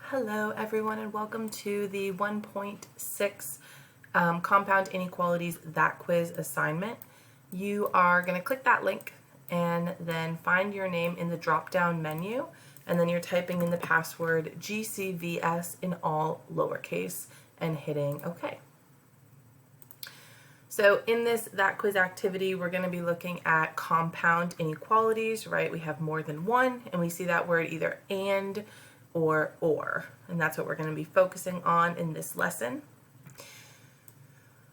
Hello everyone and welcome to the 1.6 Compound Inequalities That Quiz assignment. You are going to click that link and then find your name in the drop-down menu, and then you're typing in the password GCVS in all lowercase and hitting OK. So in this That Quiz activity, we're going to be looking at compound inequalities, right? We have more than one, and we see that word either and or, and that's what we're going to be focusing on in this lesson.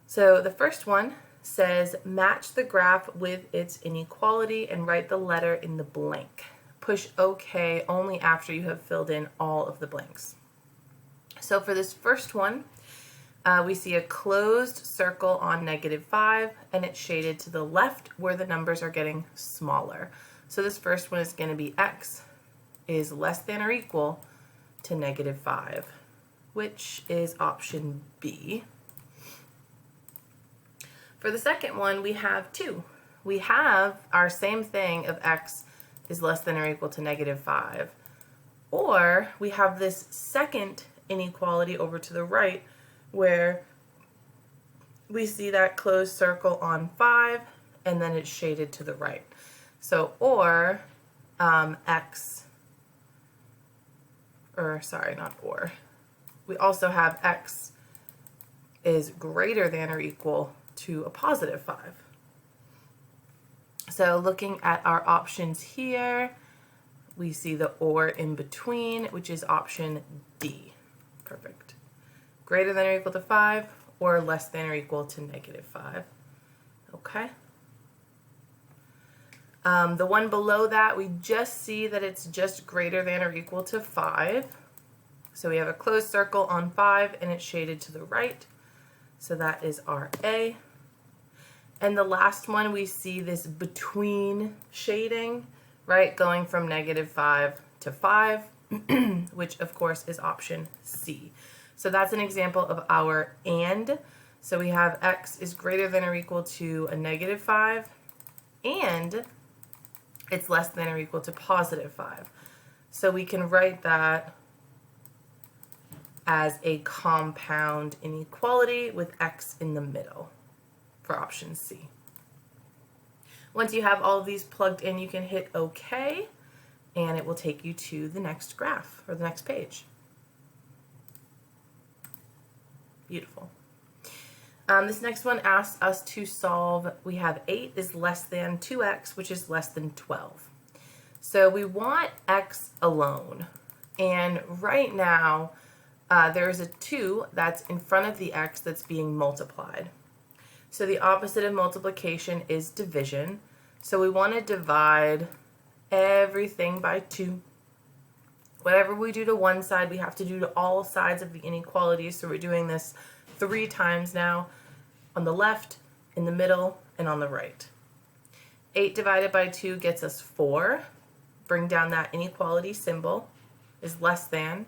So the first one says match the graph with its inequality and write the letter in the blank. Push OK only after you have filled in all of the blanks. So for this first one, we see a closed circle on -5, and it's shaded to the left where the numbers are getting smaller. So this first one is going to be x is less than or equal to -5, which is option B. For the second one, we have 2. We have our same thing of x is less than or equal to -5. Or we have this second inequality over to the right where we see that closed circle on 5 and then it's shaded to the right. So or we also have x is greater than or equal to a +5. So looking at our options here, we see the or in between, which is option D. Perfect. Greater than or equal to 5 or less than or equal to -5. Okay. The one below that, we just see that it's just greater than or equal to 5. So we have a closed circle on 5 and it's shaded to the right. So that is our A. And the last one, we see this between shading, right, going from -5 to 5, which of course is option C. So that's an example of our and. So we have x is greater than or equal to a -5, and it's less than or equal to +5. So we can write that as a compound inequality with x in the middle for option C. Once you have all of these plugged in, you can hit OK, and it will take you to the next graph or the next page. Beautiful. This next one asks us to solve, we have 8 is less than 2x, which is less than 12. So we want x alone. And right now, there is a 2 that's in front of the x that's being multiplied. So the opposite of multiplication is division. So we want to divide everything by 2. Whatever we do to one side, we have to do to all sides of the inequality. So we're doing this 3 times now, on the left, in the middle, and on the right. 8 divided by 2 gets us 4. Bring down that inequality symbol, is less than.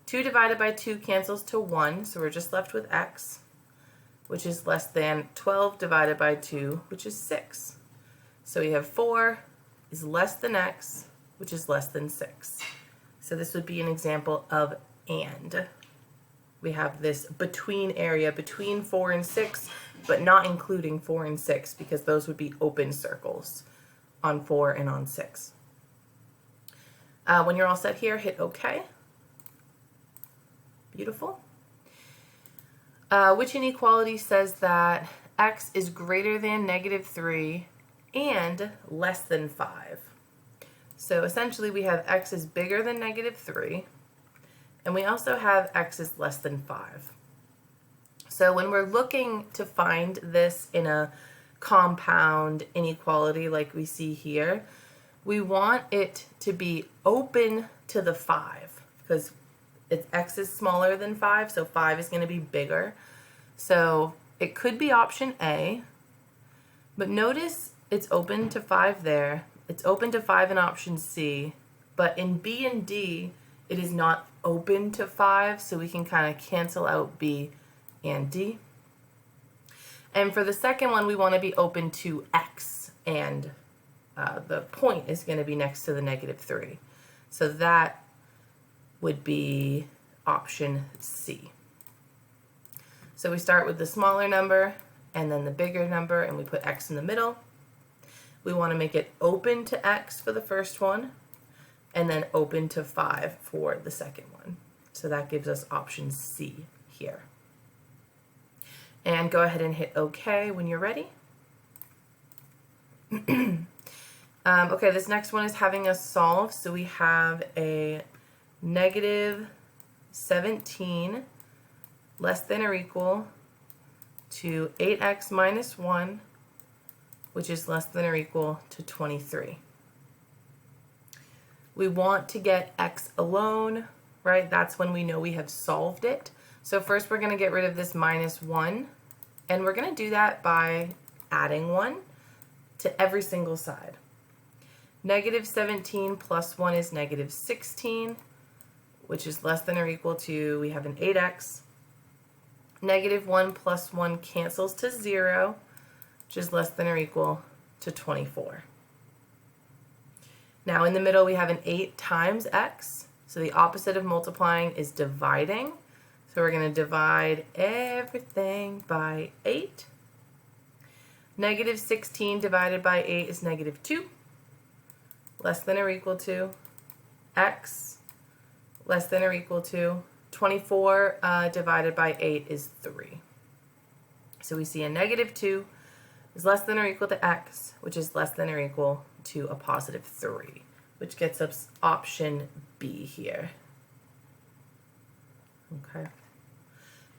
2 divided by 2 cancels to 1, so we're just left with x, which is less than 12 divided by 2, which is 6. So we have 4 is less than x, which is less than 6. So this would be an example of and. We have this between area between 4 and 6, but not including 4 and 6 because those would be open circles on 4 and on 6. When you're all set here, hit OK. Beautiful. Which inequality says that x is greater than -3 and less than 5? So essentially we have x is bigger than -3, and we also have x is less than 5. So when we're looking to find this in a compound inequality like we see here, we want it to be open to the 5 because x is smaller than 5, so 5 is going to be bigger. So it could be option A, but notice it's open to 5 there. It's open to 5 in option C, but in B and D, it is not open to 5, so we can kind of cancel out B and D. And for the second one, we want to be open to x, and the point is going to be next to the -3. So that would be option C. So we start with the smaller number and then the bigger number, and we put x in the middle. We want to make it open to x for the first one, and then open to 5 for the second one. So that gives us option C here. And go ahead and hit OK when you're ready. Okay, this next one is having us solve. So we have a negative 17 less than or equal to 8x minus 1, which is less than or equal to 23. We want to get x alone, right? That's when we know we have solved it. So first we're going to get rid of this minus 1, and we're going to do that by adding 1 to every single side. Negative 17 plus 1 is negative 16, which is less than or equal to, we have an 8x. Negative 1 plus 1 cancels to 0, which is less than or equal to 24. Now in the middle we have an 8 times x, so the opposite of multiplying is dividing. So we're going to divide everything by 8. Negative 16 divided by 8 is negative 2, less than or equal to x, less than or equal to 24 divided by 8 is 3. So we see a negative 2 is less than or equal to x, which is less than or equal to a positive 3, which gets us option B here. Okay.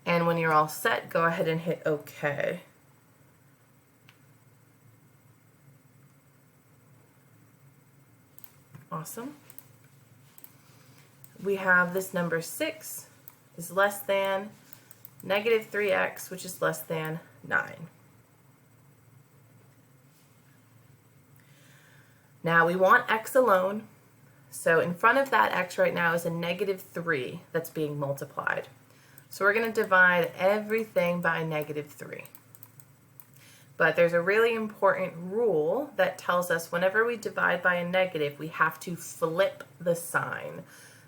And when you're all set, go ahead and hit OK. Awesome. We have this number 6 is less than negative 3x, which is less than 9. Now we want x alone, so in front of that x right now is a negative 3 that's being multiplied. So we're going to divide everything by negative 3. But there's a really important rule that tells us whenever we divide by a negative, we have to flip the sign.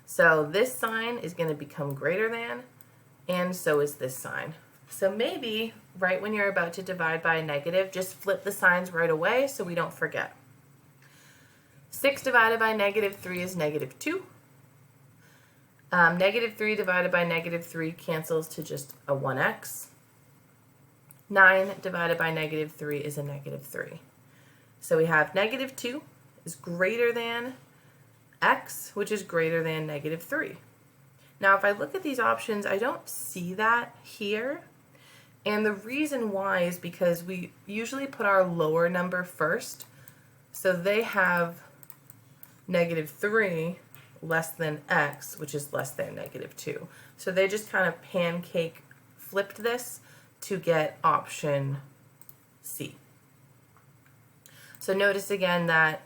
So this sign is going to become greater than, and so is this sign. So maybe right when you're about to divide by a negative, just flip the signs right away so we don't forget. 6 divided by negative 3 is negative 2. Negative 3 divided by negative 3 cancels to just a 1x. 9 divided by negative 3 is a negative 3. So we have negative 2 is greater than x, which is greater than negative 3. Now if I look at these options, I don't see that here. And the reason why is because we usually put our lower number first. So they have negative 3 less than x, which is less than negative 2. So they just kind of pancake flipped this to get option C. So notice again that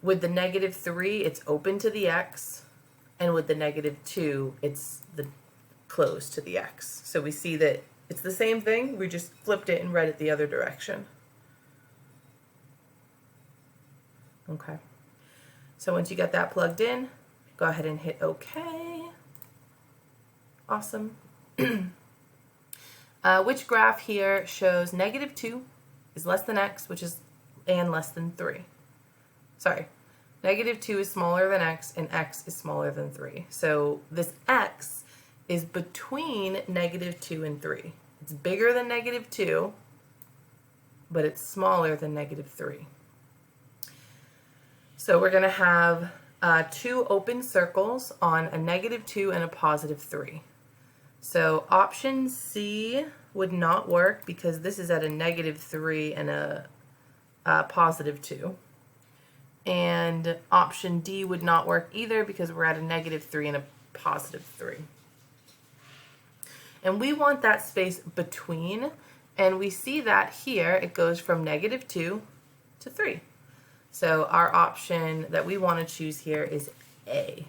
with the negative 3, it's open to the x, and with the negative 2, it's the close to the x. So we see that it's the same thing, we just flipped it and read it the other direction. Okay. So once you get that plugged in, go ahead and hit OK. Awesome. Which graph here shows negative 2 is less than x, which is and less than 3. Sorry, negative 2 is smaller than x, and x is smaller than 3. So this x is between negative 2 and 3. It's bigger than negative 2, but it's smaller than negative 3. So we're going to have 2 open circles on a negative 2 and a positive 3. So option C would not work because this is at a negative 3 and a positive 2. And option D would not work either because we're at a negative 3 and a positive 3. And we want that space between, and we see that here it goes from negative 2 to 3. So our option that we want to choose here is A,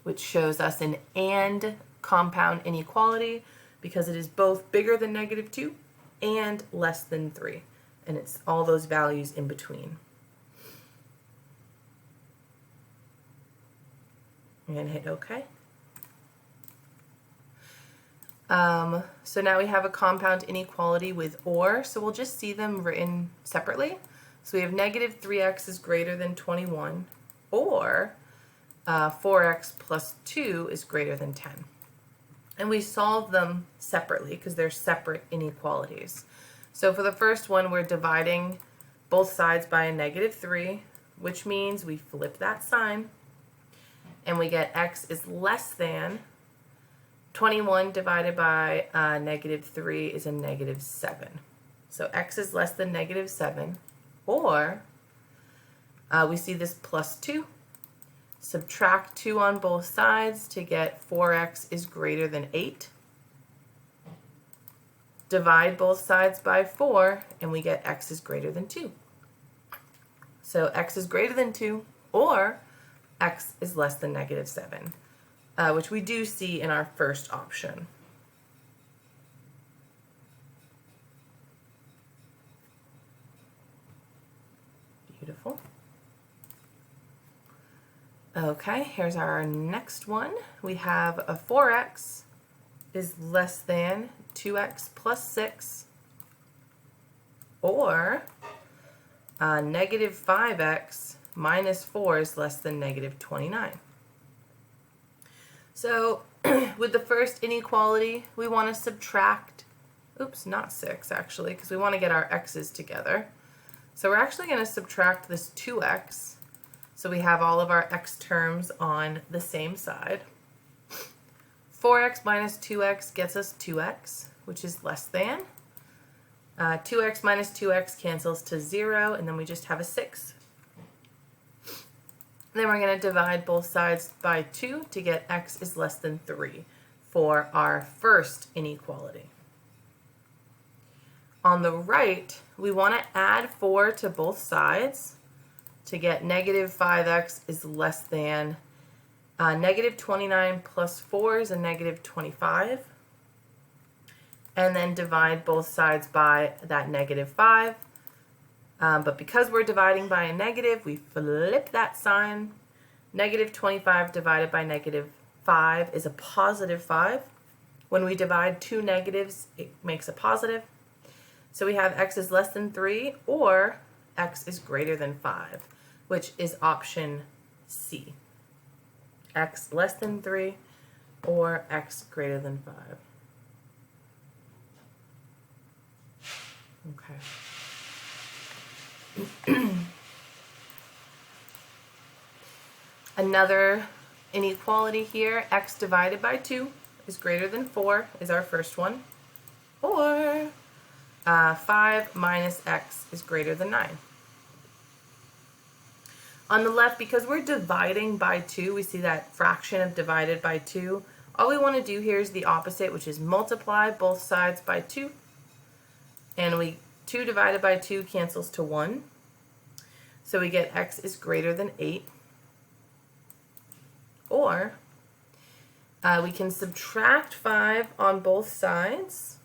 which shows us an AND compound inequality because it is both bigger than negative 2 and less than 3. And it's all those values in between. And hit OK. So now we have a compound inequality with or, so we'll just see them written separately. So we have negative 3x is greater than 21, or 4x plus 2 is greater than 10. And we solve them separately because they're separate inequalities. So for the first one, we're dividing both sides by a negative 3, which means we flip that sign, and we get x is less than 21 divided by negative 3 is a negative 7. So x is less than negative 7, or we see this plus 2. Subtract 2 on both sides to get 4x is greater than 8. Divide both sides by 4, and we get x is greater than 2. So x is greater than 2, or x is less than negative 7, which we do see in our first option. Beautiful. Okay, here's our next one. We have a 4x is less than 2x plus 6, or negative 5x minus 4 is less than negative 29. So with the first inequality, we want to subtract, oops, not 6 actually, because we want to get our x's together. So we're actually going to subtract this 2x, so we have all of our x terms on the same side. 4x minus 2x gets us 2x, which is less than. 2x minus 2x cancels to 0, and then we just have a 6. Then we're going to divide both sides by 2 to get x is less than 3 for our first inequality. On the right, we want to add 4 to both sides to get negative 5x is less than negative 29 plus 4 is a negative 25. And then divide both sides by that negative 5. But because we're dividing by a negative, we flip that sign. Negative 25 divided by negative 5 is a positive 5. When we divide two negatives, it makes a positive. So we have x is less than 3, or x is greater than 5, which is option C. X less than 3, or x greater than 5. Okay. Another inequality here, x divided by 2 is greater than 4 is our first one, or 5 minus x is greater than 9. On the left, because we're dividing by 2, we see that fraction of divided by 2. All we want to do here is the opposite, which is multiply both sides by 2. And 2 divided by 2 cancels to 1. So we get x is greater than 8. Or we can subtract 5 on both sides.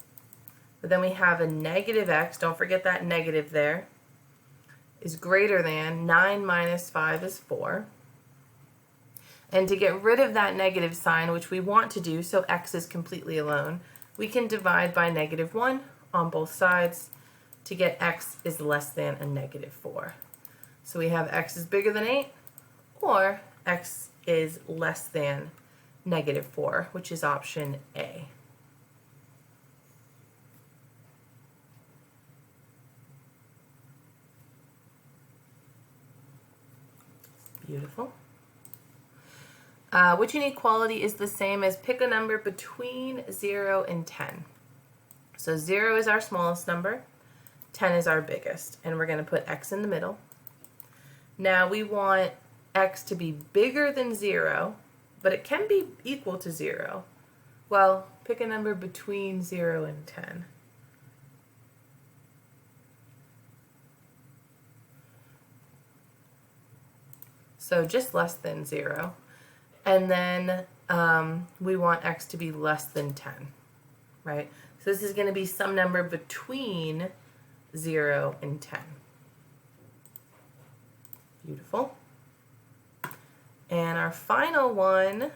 But then we have a negative x, don't forget that negative there, is greater than 9 minus 5 is 4. And to get rid of that negative sign, which we want to do so x is completely alone, we can divide by negative 1 on both sides to get x is less than a negative 4. So we have x is bigger than 8, or x is less than negative 4, which is option A. Beautiful. Which inequality is the same as pick a number between 0 and 10? So 0 is our smallest number, 10 is our biggest, and we're going to put x in the middle. Now we want x to be bigger than 0, but it can be equal to 0. Well, pick a number between 0 and 10. So just less than 0. And then we want x to be less than 10, right? So this is going to be some number between 0 and 10. Beautiful. And our final one